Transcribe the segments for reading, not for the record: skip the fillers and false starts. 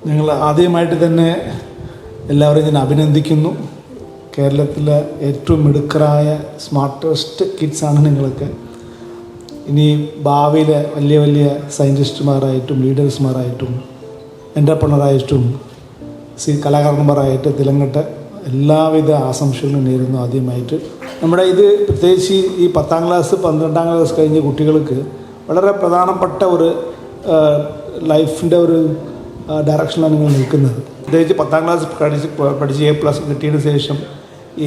ഞങ്ങൾ ആദ്യമായിട്ട് തന്നെ എല്ലാവരെയും ഞാൻ അഭിനന്ദിക്കുന്നു. കേരളത്തിലെ ഏറ്റവും മിടുക്കരായ സ്മാർട്ടസ്റ്റ് കിഡ്സാണ് നിങ്ങളൊക്കെ. ഇനി ഭാവിയിലെ വലിയ വലിയ സയൻറ്റിസ്റ്റുമാരായിട്ടും ലീഡേഴ്സുമാരായിട്ടും എൻ്റർപ്രണറായിട്ടും കലാകാരന്മാരായിട്ട് തിളങ്ങട്ടെ. എല്ലാവിധ ആശംസകളും നേരുന്നു. ആദ്യമായിട്ട് നമ്മുടെ ഇത് പ്രത്യേകിച്ച് ഈ 10ാം ക്ലാസ് 12ാം ക്ലാസ് കഴിഞ്ഞ കുട്ടികൾക്ക് വളരെ പ്രധാനപ്പെട്ട ഒരു ലൈഫിൻ്റെ ഒരു ഡയറക്ഷനിലാണ് നിങ്ങൾ നിൽക്കുന്നത്. പ്രത്യേകിച്ച് 10ാം ക്ലാസ് പഠിച്ച് A+ കിട്ടിയതിന് ശേഷം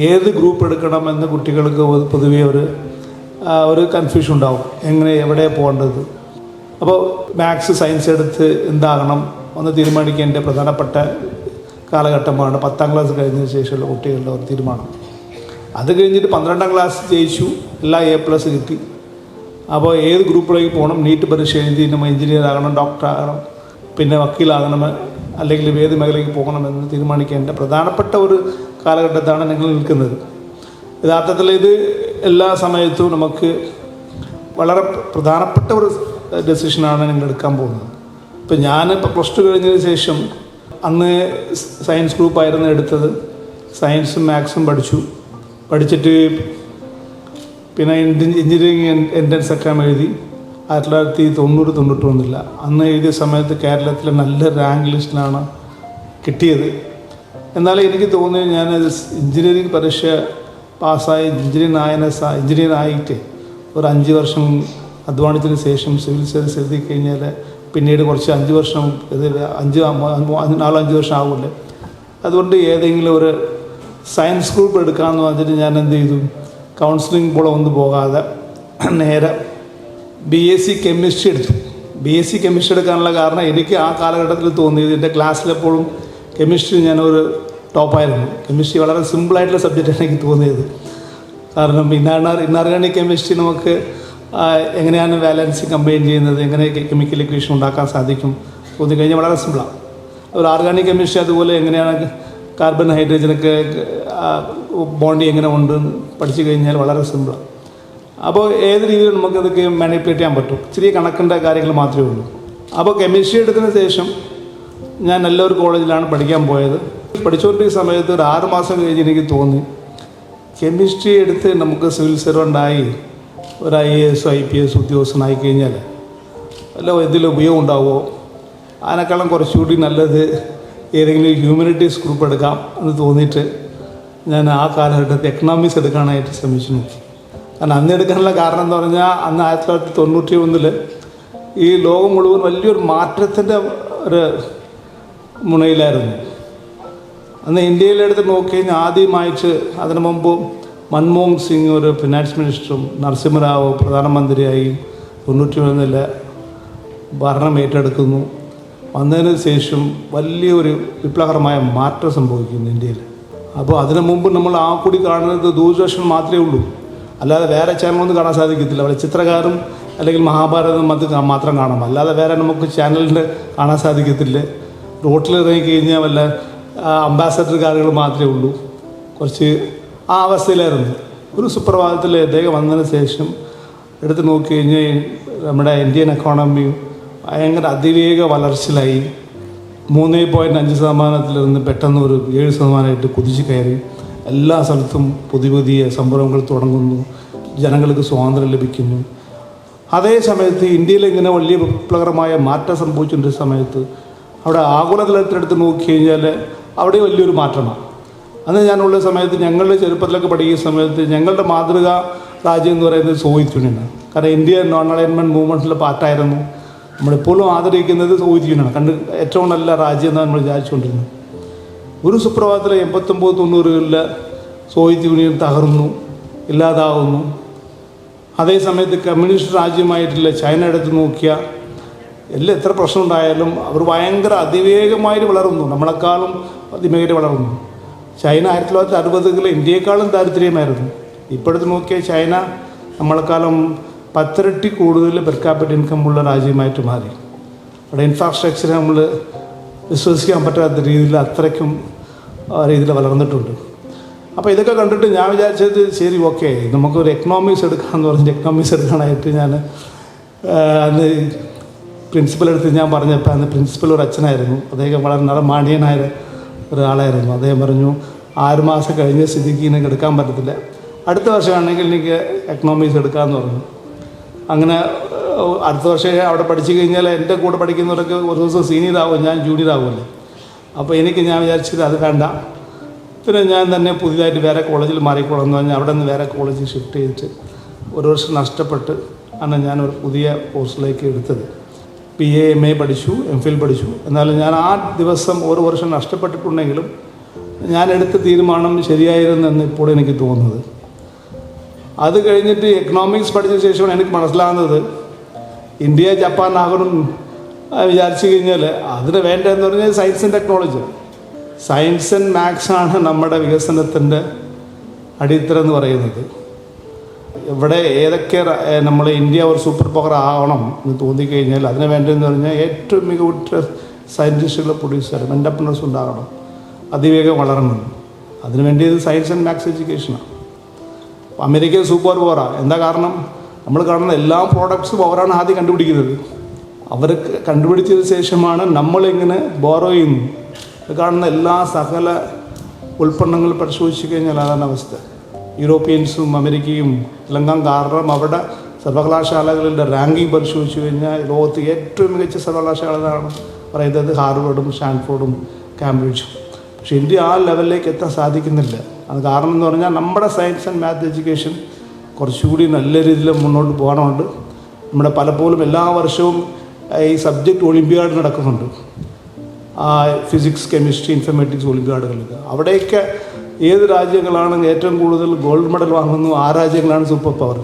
ഏത് ഗ്രൂപ്പ് എടുക്കണമെന്ന് കുട്ടികൾക്ക് പൊതുവേ ഒരു കൺഫ്യൂഷൻ ഉണ്ടാവും, എങ്ങനെ എവിടെ പോകേണ്ടത്. അപ്പോൾ മാത്സ് സയൻസ് എടുത്ത് എന്താകണം ഒന്ന് തീരുമാനിക്കേണ്ട പ്രധാനപ്പെട്ട കാലഘട്ടമാണ് 10ാം ക്ലാസ് കഴിഞ്ഞതിന് ശേഷമുള്ള കുട്ടികളുടെ ഒരു തീരുമാനം. അത് കഴിഞ്ഞിട്ട് 12ാം ക്ലാസ് ജയിച്ചു, എല്ലാ A+ കിട്ടി. അപ്പോൾ ഏത് ഗ്രൂപ്പിലേക്ക് പോകണം, നീറ്റ് പരീക്ഷ എഴുതി നമ്മൾ എഞ്ചിനീയർ ആകണം, ഡോക്ടർ ആകണം, പിന്നെ വക്കീലാകണം, അല്ലെങ്കിൽ ഏത് മേഖലയ്ക്ക് പോകണമെന്ന് തീരുമാനിക്കേണ്ട പ്രധാനപ്പെട്ട ഒരു കാലഘട്ടത്താണ് നിങ്ങൾ നിൽക്കുന്നത്. യഥാർത്ഥത്തിൽ ഇത് എല്ലാ സമയത്തും നമുക്ക് വളരെ പ്രധാനപ്പെട്ട ഒരു ഡെസിഷനാണ് നിങ്ങൾ എടുക്കാൻ പോകുന്നത്. ഇപ്പോൾ ഞാനിപ്പോൾ +2 കഴിഞ്ഞതിന് ശേഷം അന്ന് സയൻസ് ഗ്രൂപ്പായിരുന്നു എടുത്തത്. സയൻസും മാത്സും പഠിച്ചിട്ട് പിന്നെ എഞ്ചിനീയറിംഗ് എൻട്രൻസ് എക്സാം എഴുതി 1990-91 അന്ന് എഴുതിയ സമയത്ത് കേരളത്തിലെ നല്ല റാങ്ക് ലിസ്റ്റിലാണ് കിട്ടിയത്. എന്നാൽ എനിക്ക് തോന്നി ഞാൻ എഞ്ചിനീയറിംഗ് പരീക്ഷ പാസ്സായി എഞ്ചിനീയർ ആയിട്ട് ഒരു 5 വർഷം അധ്വാനത്തിന് ശേഷം സിവിൽ സർവീസ് എഴുതി കഴിഞ്ഞാൽ പിന്നീട് കുറച്ച് 5 വർഷം 4-5 വർഷം ആവില്ലേ. അതുകൊണ്ട് ഏതെങ്കിലും ഒരു സയൻസ് ഗ്രൂപ്പ് എടുക്കാമെന്ന് പറഞ്ഞിട്ട് ഞാൻ എന്ത് ചെയ്തു, കൗൺസിലിംഗ് പോലെ ഒന്നും പോകാതെ നേരെ BSc കെമിസ്ട്രി എടുത്തു. BSc കെമിസ്ട്രി എടുക്കാനുള്ള കാരണം എനിക്ക് ആ കാലഘട്ടത്തിൽ തോന്നിയത്, എൻ്റെ ക്ലാസ്സിലെപ്പോഴും കെമിസ്ട്രി ഞാനൊരു ടോപ്പായിരുന്നു. കെമിസ്ട്രി വളരെ സിമ്പിളായിട്ടുള്ള സബ്ജക്റ്റാണ് എനിക്ക് തോന്നിയത്. കാരണം ഇനോർഗാനിക് കെമിസ്ട്രി നമുക്ക് എങ്ങനെയാണ് ബാലൻസ് കമ്പൈൻ ചെയ്യുന്നത്, എങ്ങനെ കെമിക്കൽ ഇക്വേഷൻ ഉണ്ടാക്കാൻ സാധിക്കും തോന്നിക്കഴിഞ്ഞാൽ വളരെ സിമ്പിളാണ്. ഒരു ഓർഗാനിക് കെമിസ്ട്രി അതുപോലെ എങ്ങനെയാണ് കാർബൺ ഹൈഡ്രജനൊക്കെ ബോണ്ടി എങ്ങനെ ഉണ്ട് പഠിച്ചു കഴിഞ്ഞാൽ വളരെ സിമ്പിളാണ്. അപ്പോൾ ഏത് രീതിയിൽ നമുക്കതൊക്കെ മാനിപ്പുലേറ്റ് ചെയ്യാൻ പറ്റും, ചെറിയ കണക്കിൻ്റെ കാര്യങ്ങൾ മാത്രമേ ഉള്ളൂ. അപ്പോൾ കെമിസ്ട്രി എടുത്തതിന് ശേഷം ഞാൻ നല്ലൊരു കോളേജിലാണ് പഠിക്കാൻ പോയത്. പഠിച്ചുകൊണ്ടിരിക്കുന്ന സമയത്ത് ഒരു 6 മാസം കഴിഞ്ഞ് എനിക്ക് തോന്നി, കെമിസ്ട്രി എടുത്ത് നമുക്ക് സിവിൽ സർവൻ്റായി ഒരു IAS IPS ഉദ്യോഗസ്ഥനായി കഴിഞ്ഞാൽ വല്ല എന്തെങ്കിലും ഉപയോഗം ഉണ്ടാവുമോ, അതിനേക്കാളും കുറച്ചുകൂടി നല്ലത് ഏതെങ്കിലും ഹ്യൂമാനിറ്റീസ് ഗ്രൂപ്പ് എടുക്കാം എന്ന് തോന്നിയിട്ട് ഞാൻ ആ കാലഘട്ടത്തിൽ എക്കണോമിക്സ് എടുക്കാനായിട്ട് ശ്രമിച്ചു നോക്കി. കാരണം അന്ന് എടുക്കാനുള്ള കാരണം എന്ന് പറഞ്ഞാൽ അന്ന് 1991 ഈ ലോകം മുഴുവൻ വലിയൊരു മാറ്റത്തിൻ്റെ ഒരു മുനയിലായിരുന്നു. അന്ന് ഇന്ത്യയിലെടുത്ത് നോക്കിക്കഴിഞ്ഞാൽ ആദ്യമായിട്ട് അതിനു മുമ്പ് മൻമോഹൻ സിംഗ് ഒരു ഫിനാൻസ് മിനിസ്റ്ററും നരസിംഹറാവു പ്രധാനമന്ത്രിയായി 91 ഭരണം ഏറ്റെടുക്കുന്നു. വന്നതിന് ശേഷം വലിയൊരു വിപ്ലവകരമായ മാറ്റം സംഭവിക്കുന്നു ഇന്ത്യയിൽ. അപ്പോൾ അതിനു മുമ്പ് നമ്മൾ ആ കൂടി കാണുന്നത് ദൂരദർശൻ മാത്രമേ ഉള്ളൂ, അല്ലാതെ വേറെ ചാനലൊന്നും കാണാൻ സാധിക്കത്തില്ല. അവിടെ ചിത്രകാരും അല്ലെങ്കിൽ മഹാഭാരതം അത് മാത്രം കാണാം, അല്ലാതെ വേറെ നമുക്ക് ചാനലിൻ്റെ കാണാൻ സാധിക്കത്തില്ല. റോട്ടിൽ ഇറങ്ങിക്കഴിഞ്ഞാൽ വല്ല അംബാസഡർ കാറുകൾ മാത്രമേ ഉള്ളൂ. കുറച്ച് ആ അവസ്ഥയിലായിരുന്നു. ഒരു സുപ്രഭാതത്തിൽ അദ്ദേഹം വന്നതിന് ശേഷം എടുത്ത് നോക്കിക്കഴിഞ്ഞാൽ നമ്മുടെ ഇന്ത്യൻ എക്കോണമി ഭയങ്കര അതിവേഗ വളർച്ചയിലായി. 3.5% പെട്ടെന്ന് ഒരു 7% കുതിച്ചു കയറി. എല്ലാ സ്ഥലത്തും പുതിയ സംരംഭങ്ങൾ തുടങ്ങുന്നു, ജനങ്ങൾക്ക് സ്വാതന്ത്ര്യം ലഭിക്കുന്നു. അതേ സമയത്ത് ഇന്ത്യയിൽ ഇങ്ങനെ വലിയ വിപ്ലവകരമായ മാറ്റം സംഭവിച്ചിട്ടുള്ള സമയത്ത് അവിടെ ആഗോളതലത്തിലെടുത്ത് നോക്കിക്കഴിഞ്ഞാൽ അവിടെ വലിയൊരു മാറ്റമാണ്. അന്ന് ഞാനുള്ള സമയത്ത് ഞങ്ങളുടെ ചെറുപ്പത്തിലൊക്കെ പഠിക്കുന്ന സമയത്ത് ഞങ്ങളുടെ മാതൃകാ രാജ്യം എന്ന് പറയുന്നത് സോവിയറ്റ് യൂണിയനാണ്. കാരണം ഇന്ത്യ നോൺ അലൈൻമെൻറ്റ് മൂവ്മെൻറ്റിലെ പാർട്ടായിരുന്നു. നമ്മളിപ്പോഴും ആദരിക്കുന്നത് സോവിയറ്റ് യൂണിയനാണ്. ഏറ്റവും നല്ല രാജ്യം എന്നാണ് നമ്മൾ വിചാരിച്ചുകൊണ്ടിരുന്നത്. ഒരു സുപ്രഭാതത്തിൽ 89-90 സോവിയറ്റ് യൂണിയൻ തകർന്നു, ഇല്ലാതാവുന്നു. അതേസമയത്ത് കമ്മ്യൂണിസ്റ്റ് രാജ്യമായിട്ടുള്ള ചൈന എടുത്ത് നോക്കിയാൽ എത്ര പ്രശ്നം ഉണ്ടായാലും അവർ ഭയങ്കര അതിവേഗമായിട്ട് വളർന്നു, നമ്മളെക്കാളും അതിവേഗം വളർന്നു. ചൈന 1960 ഇന്ത്യയെക്കാളും ദാരിദ്ര്യമായിരുന്നു. ഇപ്പോഴത്തെ നോക്കിയാൽ ചൈന നമ്മളെക്കാളും 10 ഇരട്ടി കൂടുതൽ പെർ ക്യാപിറ്റ ഇൻകമുള്ള രാജ്യമായിട്ട് മാറി. അവിടെ ഇൻഫ്രാസ്ട്രക്ചർ നമ്മൾ വിശ്വസിക്കാൻ പറ്റാത്ത രീതിയിൽ അത്രയ്ക്കും രീതിയിൽ വളർന്നിട്ടുണ്ട്. അപ്പോൾ ഇതൊക്കെ കണ്ടിട്ട് ഞാൻ വിചാരിച്ചത് ശരി, ഓക്കെ, നമുക്കൊരു എക്കണോമിക്സ് എടുക്കാമെന്ന് പറഞ്ഞിട്ട് എക്കണോമിക്സ് എടുക്കാനായിട്ട് ഞാൻ അന്ന് പ്രിൻസിപ്പൽ അടുത്ത് ഞാൻ പറഞ്ഞപ്പോൾ അന്ന് പ്രിൻസിപ്പൽ ഒരു അച്ഛനായിരുന്നു. അദ്ദേഹം വളരെ നടമാണ്യനായ ഒരാളായിരുന്നു. അദ്ദേഹം പറഞ്ഞു 6 മാസം കഴിഞ്ഞ സ്ഥിതിക്ക് എനിക്ക് എടുക്കാൻ പറ്റത്തില്ല, അടുത്ത വർഷമാണെങ്കിൽ എനിക്ക് എക്കണോമിക്സ് എടുക്കാമെന്ന് പറഞ്ഞു. അങ്ങനെ അടുത്ത വർഷം അവിടെ പഠിച്ചു കഴിഞ്ഞാൽ എൻ്റെ കൂടെ പഠിക്കുന്നവരൊക്കെ ഒരു ദിവസം സീനിയർ ആവും, ഞാൻ ജൂനിയർ ആവുമല്ലോ. അപ്പോൾ ഞാൻ വിചാരിച്ചത് അത് വേണ്ട, പിന്നെ ഞാൻ തന്നെ പുതിയതായിട്ട് വേറെ കോളേജിൽ മാറിക്കോളാം എന്ന് പറഞ്ഞാൽ അവിടെ നിന്ന് വേറെ കോളേജിൽ ഷിഫ്റ്റ് ചെയ്തിട്ട് ഒരു വർഷം നഷ്ടപ്പെട്ട് ആണ് ഞാനൊരു പുതിയ കോഴ്സിലേക്ക് എടുത്തത്. PA MA പഠിച്ചു, MPhil പഠിച്ചു. എന്നാലും ഞാൻ ആ ദിവസം ഒരു വർഷം നഷ്ടപ്പെട്ടിട്ടുണ്ടെങ്കിലും ഞാൻ എടുത്ത തീരുമാനം ശരിയായിരുന്നെന്ന് ഇപ്പോൾ എനിക്ക് തോന്നുന്നത്. അത് കഴിഞ്ഞിട്ട് എക്കണോമിക്സ് പഠിച്ച ശേഷമാണ് എനിക്ക് മനസ്സിലാകുന്നത് ഇന്ത്യ ജപ്പാൻ ആകണം വിചാരിച്ചു കഴിഞ്ഞാൽ അതിന് വേണ്ടതെന്ന് പറഞ്ഞാൽ science and technology. Science and maths ആണ് നമ്മുടെ വികസനത്തിൻ്റെ അടിത്തറ എന്ന് പറയുന്നത്. ഇവിടെ ഏതൊക്കെ നമ്മൾ ഇന്ത്യ ഒരു സൂപ്പർ പവർ ആവണം എന്ന് തോന്നിക്കഴിഞ്ഞാൽ അതിന് വേണ്ടതെന്ന് പറഞ്ഞാൽ ഏറ്റവും മികവുറ്റ സയൻറ്റിസ്റ്റുകൾ പ്രൊഡ്യൂസ് ചെയ്യണം, എൻ്റർപ്രനേഴ്സ് ഉണ്ടാകണം, അതിവേഗം വളരണം. അതിന് വേണ്ടിയത് സയൻസ് ആൻഡ് മാത്സ് എഡ്യൂക്കേഷനാണ്. അമേരിക്ക സൂപ്പർ പവറാണ്. എന്താ കാരണം? നമ്മൾ കാണുന്ന എല്ലാ പ്രോഡക്ട്സും അവരാണ് ആദ്യം കണ്ടുപിടിക്കുന്നത്. അവർ കണ്ടുപിടിച്ചതിന് ശേഷമാണ് നമ്മളിങ്ങനെ ബോറോ ചെയ്യുന്നു. കാണുന്ന എല്ലാ സകല ഉൽപ്പന്നങ്ങൾ പരിശോധിച്ച് കഴിഞ്ഞാൽ അതാണ് അവസ്ഥ. യൂറോപ്യൻസും അമേരിക്കയും എല്ലാം കാരണം അവരുടെ സർവകലാശാലകളുടെ റാങ്കിങ് പരിശോധിച്ച് കഴിഞ്ഞാൽ ലോകത്ത് ഏറ്റവും മികച്ച സർവകലാശാലകളാണ് പറയുന്നത് ഹാർവർഡും സ്റ്റാൻഫോർഡും കാംബ്രിഡ്ജും. പക്ഷേ ഇന്ത്യ ആ ലെവലിലേക്ക് എത്താൻ സാധിക്കുന്നില്ല. അത് കാരണം എന്ന് പറഞ്ഞാൽ നമ്മുടെ സയൻസ് ആൻഡ് മാത്സ് എഡ്യൂക്കേഷൻ കുറച്ചുകൂടി നല്ല രീതിയിൽ മുന്നോട്ട് പോകാനുണ്ട്. നമ്മുടെ പലപ്പോഴും എല്ലാ വർഷവും ഈ സബ്ജക്റ്റ് ഒളിമ്പ്യാഡ് നടക്കുന്നുണ്ട്, ഫിസിക്സ്, കെമിസ്ട്രി, ഇൻഫർമാറ്റിക്സ് ഒളിമ്പ്യാഡുകളൊക്കെ. അവിടെയൊക്കെ ഏത് രാജ്യങ്ങളാണ് ഏറ്റവും കൂടുതൽ ഗോൾഡ് മെഡൽ വാങ്ങുന്നു ആ രാജ്യങ്ങളാണ് സൂപ്പർ പവർ.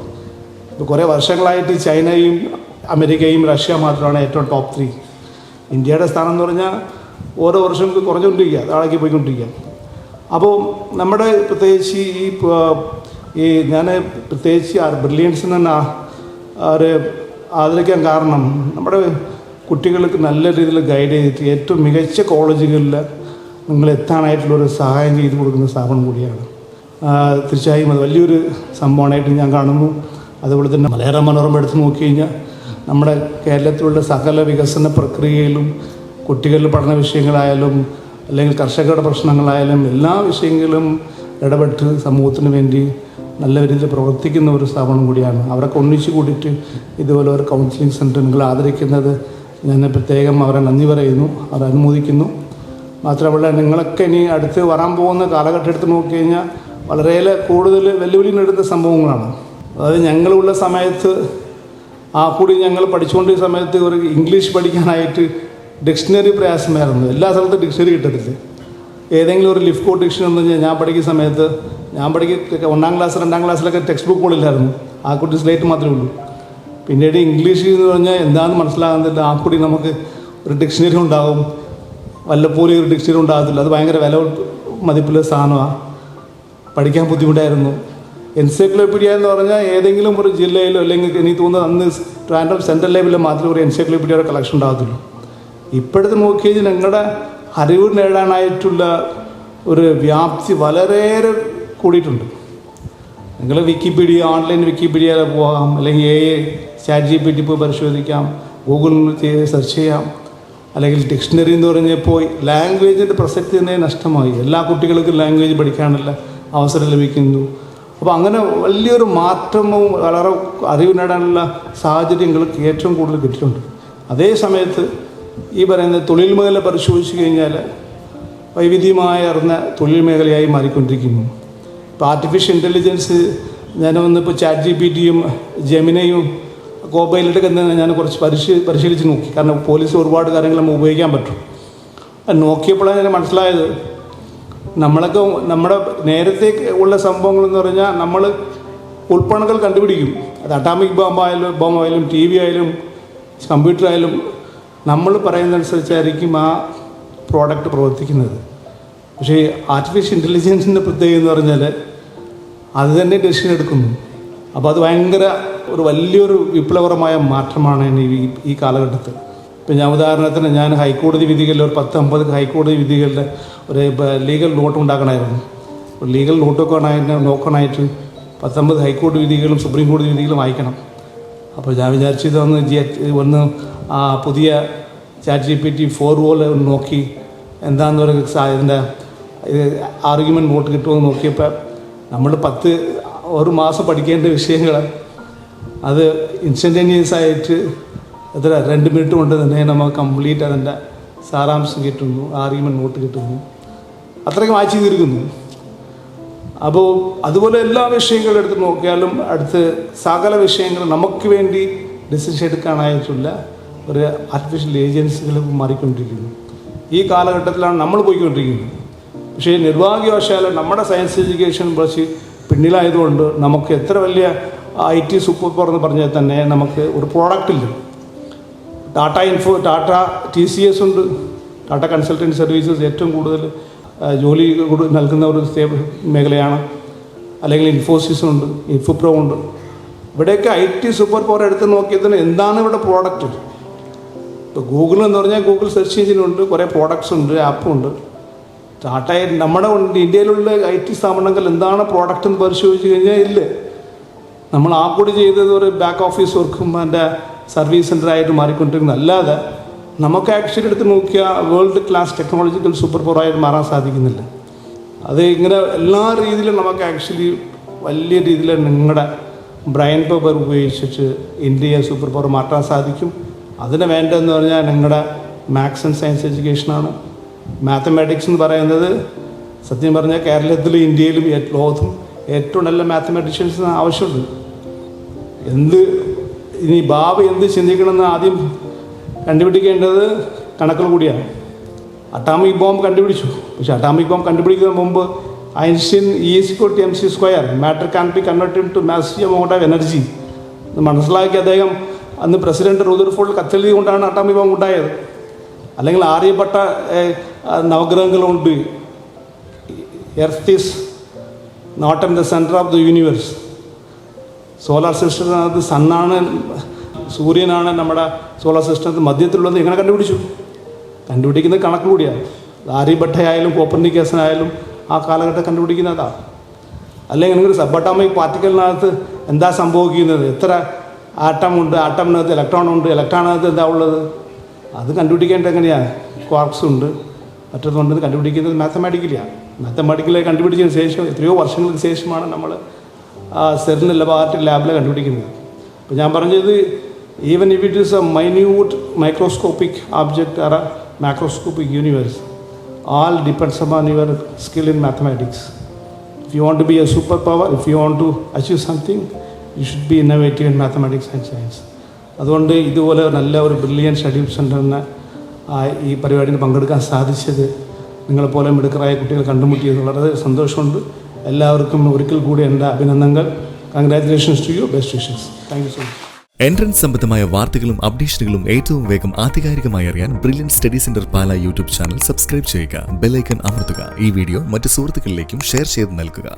ഇപ്പോൾ കുറേ വർഷങ്ങളായിട്ട് ചൈനയും അമേരിക്കയും റഷ്യ മാത്രമാണ് ഏറ്റവും ടോപ്പ് 3. ഇന്ത്യയുടെ സ്ഥാനം എന്ന് പറഞ്ഞാൽ ഓരോ വർഷം കുറഞ്ഞുകൊണ്ടിരിക്കുക, താഴേക്ക് പോയിക്കൊണ്ടിരിക്കുക. അപ്പോൾ നമ്മുടെ പ്രത്യേകിച്ച് ഈ ഞാൻ പ്രത്യേകിച്ച് ബ്രില്യൻസിന് തന്നെ ഒരു ആദരിക്കാൻ കാരണം നമ്മുടെ കുട്ടികൾക്ക് നല്ല രീതിയിൽ ഗൈഡ് ചെയ്തിട്ട് ഏറ്റവും മികച്ച കോളേജുകളിൽ നിങ്ങൾ എത്താനായിട്ടുള്ളൊരു സഹായം ചെയ്തു കൊടുക്കുന്ന സ്ഥാപനം കൂടിയാണ്. തീർച്ചയായും അത് വലിയൊരു സംഭവമായിട്ട് ഞാൻ കാണുന്നു. അതുപോലെ തന്നെ മലയാള മനോരമ എടുത്ത് നോക്കിക്കഴിഞ്ഞാൽ നമ്മുടെ കേരളത്തിലുള്ള സകല വികസന പ്രക്രിയയിലും കുട്ടികളുടെ പഠന വിഷയങ്ങളായാലും അല്ലെങ്കിൽ കർഷകരുടെ പ്രശ്നങ്ങളായാലും എല്ലാ വിഷയങ്ങളും ഇടപെട്ട് സമൂഹത്തിന് വേണ്ടി നല്ല രീതിയിൽ പ്രവർത്തിക്കുന്ന ഒരു സ്ഥാപനം കൂടിയാണ്. അവരൊക്കെ ഒന്നിച്ച് കൂടിയിട്ട് ഇതുപോലെ ഒരു കൗൺസിലിംഗ് സെൻറ്റർ നിങ്ങൾ ആദരിക്കുന്നത് ഞാൻ പ്രത്യേകം അവരെ നന്ദി പറയുന്നു, അവരെ അനുമോദിക്കുന്നു. മാത്രമല്ല നിങ്ങളൊക്കെ ഇനി അടുത്ത് വരാൻ പോകുന്ന കാലഘട്ടം എടുത്ത് നോക്കിക്കഴിഞ്ഞാൽ വളരെയേറെ കൂടുതൽ വെല്ലുവിളി നേടുന്ന സംഭവങ്ങളാണ്. അതായത് ഞങ്ങളുള്ള സമയത്ത് കൂടി ഞങ്ങൾ പഠിച്ചുകൊണ്ടിരുന്ന സമയത്ത് ഒരു ഇംഗ്ലീഷ് പഠിക്കാനായിട്ട് ഡിക്ഷണറി പ്രയാസമായിരുന്നു. എല്ലാ സ്ഥലത്തും ഡിക്ഷണറി കിട്ടത്തില്ല. ഏതെങ്കിലും ഒരു ലിഫ് കോഡ് ഡിക്ഷണറി എന്ന് പറഞ്ഞാൽ ഞാൻ പഠിക്കുന്ന സമയത്ത് 1ാം ക്ലാസ് 2ാം ക്ലാസ്സിലൊക്കെ ടെക്സ്റ്റ് ബുക്കുകളില്ലായിരുന്നു, കൂടി സ്ലേറ്റ് മാത്രമേ ഉള്ളൂ. പിന്നീട് ഇംഗ്ലീഷ് എന്ന് പറഞ്ഞാൽ എന്താണെന്ന് മനസ്സിലാകുന്നില്ല. കൂടി നമുക്ക് ഒരു ഡിക്ഷണറി ഉണ്ടാകും, വല്ലപ്പോലും ഒരു ഡിക്ഷണറി ഉണ്ടാകത്തില്ല. അത് ഭയങ്കര വില മതിപ്പുള്ള സാധനമാണ്, പഠിക്കാൻ ബുദ്ധിമുട്ടായിരുന്നു. എൻസൈക്ലോപീഡിയ എന്ന് പറഞ്ഞാൽ ഏതെങ്കിലും ഒരു ജില്ലയിലോ അല്ലെങ്കിൽ എനിക്ക് തോന്നുന്നത് അന്ന് ട്രാൻഡം സെൻട്രൽ ലെവലിൽ മാത്രമേ ഒരു എൻസൈക്ലോപീഡിയയുടെ കളക്ഷൻ ഉണ്ടാകത്തുള്ളൂ. ഇപ്പോഴത്തെ നോക്കിക്കഴിഞ്ഞാൽ നിങ്ങളുടെ അറിവ് നേടാനായിട്ടുള്ള ഒരു വ്യാപ്തി വളരെയേറെ കൂടിയിട്ടുണ്ട്. നിങ്ങൾ വിക്കിപീഡിയ, ഓൺലൈൻ വിക്കിപീഡിയയിൽ പോകാം, അല്ലെങ്കിൽ ChatGPT പോയി പരിശോധിക്കാം, ഗൂഗിളിൽ സെർച്ച് ചെയ്യാം. അല്ലെങ്കിൽ ഡിക്ഷണറി എന്ന് പറഞ്ഞപ്പോൾ ലാംഗ്വേജിൻ്റെ പ്രസക്തി തന്നെ നഷ്ടമായി. എല്ലാ കുട്ടികൾക്കും ലാംഗ്വേജ് പഠിക്കാനുള്ള അവസരം ലഭിക്കുന്നു. അപ്പോൾ അങ്ങനെ വലിയൊരു മാറ്റവും വളരെ അറിവ് നേടാനുള്ള സാഹചര്യങ്ങൾക്ക് ഏറ്റവും കൂടുതൽ കിട്ടിയിട്ടുണ്ട്. അതേ സമയത്ത് ഈ പറയുന്ന തൊഴിൽ മേഖല പരിശോധിച്ച് കഴിഞ്ഞാൽ വൈവിധ്യമാർന്ന തൊഴിൽ മേഖലയായി മാറിക്കൊണ്ടിരിക്കുന്നു. ഇപ്പോൾ ആർട്ടിഫിഷ്യൽ ഇൻ്റലിജൻസ് ഞാൻ വന്നിപ്പോൾ ChatGPTയും ജെമിനയും കോപ്പയിലിട്ടൊക്കെ ഞാൻ കുറച്ച് പരിശീലിച്ച് നോക്കി. കാരണം പോലീസ് ഒരുപാട് കാര്യങ്ങൾ നമുക്ക് ഉപയോഗിക്കാൻ പറ്റും. നോക്കിയപ്പോഴാണ് ഞാൻ മനസ്സിലായത് നമ്മളൊക്കെ നമ്മുടെ നേരത്തെ ഉള്ള സംഭവങ്ങളെന്ന് പറഞ്ഞാൽ നമ്മൾ ഉൽപ്പന്നങ്ങൾ കണ്ടുപിടിക്കും. അത് അറ്റാമിക് ബോംബായാലും TV ആയാലും കമ്പ്യൂട്ടർ ആയാലും നമ്മൾ പറയുന്നതനുസരിച്ചായിരിക്കും ആ പ്രോഡക്റ്റ് പ്രവർത്തിക്കുന്നത്. പക്ഷേ ആർട്ടിഫിഷ്യൽ ഇൻ്റലിജൻസിൻ്റെ പ്രത്യേകത എന്ന് പറഞ്ഞാൽ അത് തന്നെ ഡിസിഷൻ എടുക്കുന്നു. അപ്പോൾ അത് ഭയങ്കര ഒരു വലിയൊരു വിപ്ലവകരമായ മാറ്റമാണ് ഈ കാലഘട്ടത്തിൽ. ഇപ്പം ഞാൻ ഉദാഹരണത്തിന് ഞാൻ ഹൈക്കോടതി വിധികളിൽ ഒരു 10-50 ഹൈക്കോടതി വിധികളുടെ ഒരു ലീഗൽ നോട്ട് ഉണ്ടാക്കണമായിരുന്നു. ലീഗൽ നോട്ടൊക്കെ നോക്കാനായിട്ട് 10-50 ഹൈക്കോടതി വിധികളും സുപ്രീം കോടതി വിധികളും വായിക്കണം. അപ്പോൾ ഞാൻ വിചാരിച്ചത് ഒന്ന് പുതിയ ChatGPT 4 പോലെ നോക്കി എന്താണെന്ന് പറയുക ഇതിൻ്റെ ആർഗ്യുമെൻറ്റ് നോട്ട് കിട്ടുമെന്ന് നോക്കിയപ്പോൾ നമ്മൾ ഒരു മാസം പഠിക്കേണ്ട വിഷയങ്ങൾ അത് ഇൻസ്റ്റൻറ്റേനിയസ് ആയിട്ട് 2 മിനിറ്റ് കൊണ്ട് തന്നെ നമുക്ക് കംപ്ലീറ്റ് അതിൻ്റെ സാരാംശം കിട്ടുന്നു, ആർഗ്യുമെൻറ്റ് നോട്ട് കിട്ടുന്നു, അത്രയ്ക്ക് വായിച്ചു തീർക്കുന്നു. അപ്പോൾ അതുപോലെ എല്ലാ വിഷയങ്ങളും എടുത്ത് നോക്കിയാലും അടുത്ത് സകല വിഷയങ്ങൾ നമുക്ക് വേണ്ടി ഡിസിഷൻ എടുക്കാനായിട്ടുള്ള ഒരു ആർട്ടിഫിഷ്യൽ ഏജൻസികൾ മാറിക്കൊണ്ടിരിക്കുന്നു. ഈ കാലഘട്ടത്തിലാണ് നമ്മൾ പോയിക്കൊണ്ടിരിക്കുന്നത്. പക്ഷേ നിർഭാഗ്യവശാൽ നമ്മുടെ സയൻസ് എഡ്യൂക്കേഷൻ കുറച്ച് പിന്നിലായതുകൊണ്ട് നമുക്ക് എത്ര വലിയ IT സൂപ്പർ പവർ എന്ന് പറഞ്ഞാൽ തന്നെ നമുക്ക് ഒരു പ്രോഡക്റ്റില്ല. ടാറ്റ TCS ഉണ്ട്, ടാറ്റ കൺസൾട്ടൻറ്റ് സർവീസസ് ഏറ്റവും കൂടുതൽ ജോലി നൽകുന്ന ഒരു മേഖലയാണ്. അല്ലെങ്കിൽ ഇൻഫോസിസ് ഉണ്ട്, ഇൻഫോപ്രോ ഉണ്ട്. ഇവിടെയൊക്കെ IT സൂപ്പർ പവർ എടുത്ത് നോക്കിയതിന് എന്താണ് ഇവിടെ പ്രോഡക്റ്റ്? ഇപ്പോൾ ഗൂഗിൾ എന്ന് പറഞ്ഞാൽ ഗൂഗിൾ സെർച്ച് എഞ്ചിനുണ്ട്, കുറേ പ്രോഡക്ട്സ് ഉണ്ട്, ആപ്പുണ്ട്. ടാറ്റ നമ്മുടെ ഇന്ത്യയിലുള്ള IT സ്ഥാപനങ്ങൾ എന്താണ് പ്രോഡക്റ്റ് എന്ന് പരിശോധിച്ച് കഴിഞ്ഞാൽ ഇല്ല. നമ്മൾ ആ കൂടി ചെയ്തത് ഒരു ബാക്ക് ഓഫീസ് വർക്കും അതിൻ്റെ സർവീസ് സെൻ്ററായിട്ട് മാറിക്കൊണ്ടിരിക്കുന്നത് അല്ലാതെ നമുക്ക് ആക്ച്വലി എടുത്ത് നോക്കിയാൽ വേൾഡ് ക്ലാസ് ടെക്നോളജിക്കൽ സൂപ്പർ പവറായിട്ട് മാറാൻ സാധിക്കുന്നില്ല. അത് ഇങ്ങനെ എല്ലാ രീതിയിലും നമുക്ക് ആക്ച്വലി വലിയ രീതിയിൽ നിങ്ങളുടെ ബ്രെയിൻ പവർ ഉപയോഗിച്ചിട്ട് ഇന്ത്യയെ സൂപ്പർ പവർ മാറ്റാൻ സാധിക്കും. അതിന് വേണ്ടതെന്ന് പറഞ്ഞാൽ നിങ്ങളുടെ മാത്സ് ആൻഡ് സയൻസ് എഡ്യൂക്കേഷനാണ്. മാത്തമാറ്റിക്സ് എന്ന് പറയുന്നത് സത്യം പറഞ്ഞാൽ കേരളത്തിലും ഇന്ത്യയിലും ലോകത്തും ഏറ്റവും നല്ല മാത്തമാറ്റീഷ്യൻസിന് ആവശ്യമുണ്ട്. ഇനി ഭാവി എന്ത് ചിന്തിക്കണമെന്ന് ആദ്യം കണ്ടുപിടിക്കേണ്ടത് കണക്കുകൾ കൂടിയാണ്. അട്ടാമിക് ബോംബ് കണ്ടുപിടിച്ചു. പക്ഷേ അട്ടാമിക് ബോംബ് കണ്ടുപിടിക്കുന്നതിന് മുമ്പ് Einstein E=mc², matter can be converted to massive amount of energy എന്ന് മനസ്സിലാക്കി അദ്ദേഹം അന്ന് പ്രസിഡന്റ് റൂദർഫോർഡ് കത്തെഴുതി കൊണ്ടാണ് അട്ടാമിക് ബോംബ് ഉണ്ടായത്. അല്ലെങ്കിൽ ആര്യപ്പെട്ട നവഗ്രഹങ്ങളുണ്ട്. Earth is not in the centre of the universe. Solar സിസ്റ്റത്തിനകത്ത് സണ്ണാണ്, സൂര്യനാണ് നമ്മുടെ സോളാർ സിസ്റ്റത്തിന് മധ്യത്തിലുള്ളത് എങ്ങനെ കണ്ടുപിടിച്ചു? കണ്ടുപിടിക്കുന്നത് കണക്ക് കൂടിയാണ്. ആര്യഭട്ടയായാലും കോപ്പർനിക്കസിനായാലും ആ കാലഘട്ടം കണ്ടുപിടിക്കുന്നതാണ്. അല്ലെങ്കിൽ നിങ്ങൾ സബ് അറ്റോമിക് പാർട്ടിക്കലിനകത്ത് എന്താ സംഭവിക്കുന്നത്, എത്ര ആറ്റമുണ്ട്, ആറ്റമിനകത്ത് ഇലക്ട്രോൺ ഉണ്ട്, ഇലക്ട്രോണിനകത്ത് എന്താ ഉള്ളത്, അത് കണ്ടുപിടിക്കേണ്ടത് എങ്ങനെയാണ്? ക്വാർക്സ് ഉണ്ട്, മറ്റൊന്നുണ്ട്. കണ്ടുപിടിക്കുന്നത് മാത്തമാറ്റിക്കലിയാണ്. മാത്തമാറ്റിക്കലി കണ്ടുപിടിച്ചതിന് ശേഷം എത്രയോ വർഷങ്ങൾക്ക് ശേഷമാണ് നമ്മൾ സെറിൻ ലബോറട്ടറി ലാബിൽ കണ്ടുപിടിക്കുന്നത്. അപ്പോൾ ഞാൻ പറഞ്ഞത് even if it is A minute microscopic object or A macroscopic universe, all depends upon your skill in mathematics. If you want to be a superpower, if you want to achieve something, you should be innovative in mathematics and science. അതുകൊണ്ട് ഇതുപോലെ നല്ല ഒരു brilliant study സെൻ്ററിന് ഈ പരിപാടിയിൽ പങ്കെടുക്കാൻ സാധിച്ചത്, നിങ്ങളെപ്പോലെ മിടുക്കറായ കുട്ടികൾ കണ്ടുമുട്ടിയത് വളരെ സന്തോഷമുണ്ട്. എല്ലാവർക്കും ഒരിക്കൽ കൂടി എൻ്റെ അഭിനന്ദനങ്ങൾ. Congratulations to you, best wishes. Thank you so much. Entrance സംബന്ധമായ വാർത്തകളും അപ്ഡേഷനുകളും ഏറ്റവും വേഗം ആധികാരികമായി അറിയാൻ Brilliant Study Centre Pala YouTube channel subscribe ചെയ്യുക, ബെൽ ഐക്കൺ അമർത്തുക. ഈ വീഡിയോ മറ്റ് സുഹൃത്തുക്കളിലേക്കും ഷെയർ ചെയ്ത് നൽകുക.